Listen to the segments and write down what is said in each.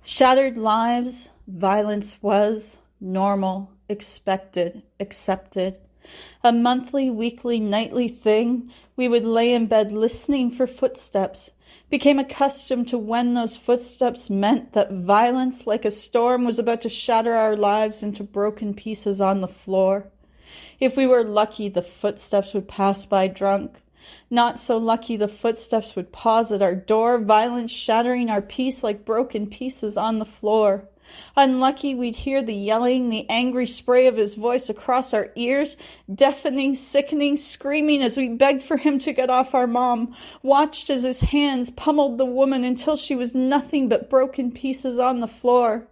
Shattered lives, violence was normal, expected, accepted. A monthly, weekly, nightly thing. We would lay in bed listening for footsteps, became accustomed to when those footsteps meant that violence, like a storm, was about to shatter our lives into broken pieces on the floor. If we were lucky, the footsteps would pass by drunk. Not so lucky, the footsteps would pause at our door, violence shattering our peace like broken pieces on the floor. Unlucky, we'd hear the yelling, the angry spray of his voice across our ears, deafening, sickening, screaming as we begged for him to get off our mom, watched as his hands pummeled the woman until she was nothing but broken pieces on the floor.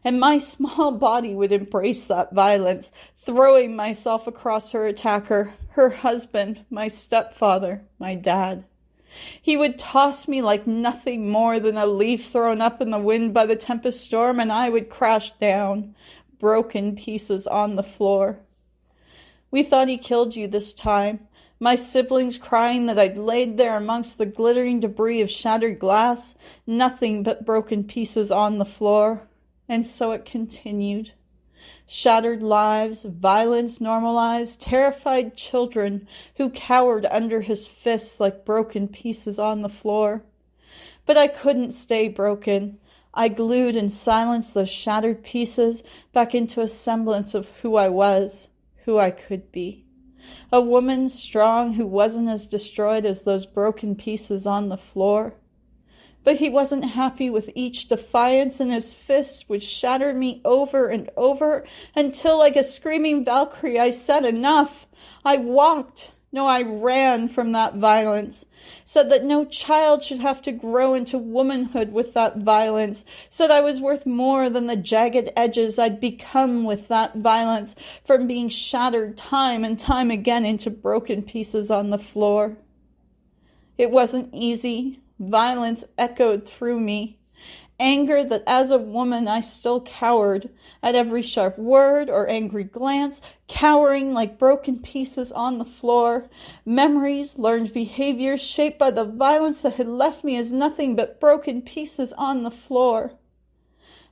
And my small body would embrace that violence, throwing myself across her attacker, her husband, my stepfather, my dad. He would toss me like nothing more than a leaf thrown up in the wind by the tempest storm, and I would crash down, broken pieces on the floor. We thought he killed you this time, my siblings crying that I'd laid there amongst the glittering debris of shattered glass, nothing but broken pieces on the floor. And so it continued. Shattered lives, violence normalized, terrified children who cowered under his fists like broken pieces on the floor. But I couldn't stay broken. I glued and silenced those shattered pieces back into a semblance of who I was, who I could be. A woman strong who wasn't as destroyed as those broken pieces on the floor. But he wasn't happy with each defiance, and his fists would shatter me over and over until, like a screaming Valkyrie, I said enough. I ran from that violence, said that no child should have to grow into womanhood with that violence, said I was worth more than the jagged edges I'd become with that violence from being shattered time and time again into broken pieces on the floor. It wasn't easy. Violence echoed through me. Anger that as a woman I still cowered at every sharp word or angry glance, cowering like broken pieces on the floor. Memories, learned behaviors shaped by the violence that had left me as nothing but broken pieces on the floor.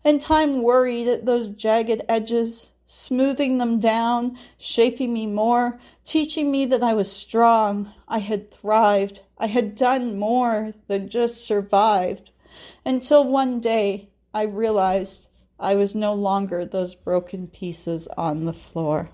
And time worried at those jagged edges, smoothing them down, shaping me more, teaching me that I was strong, I had thrived, I had done more than just survived, until one day I realized I was no longer those broken pieces on the floor.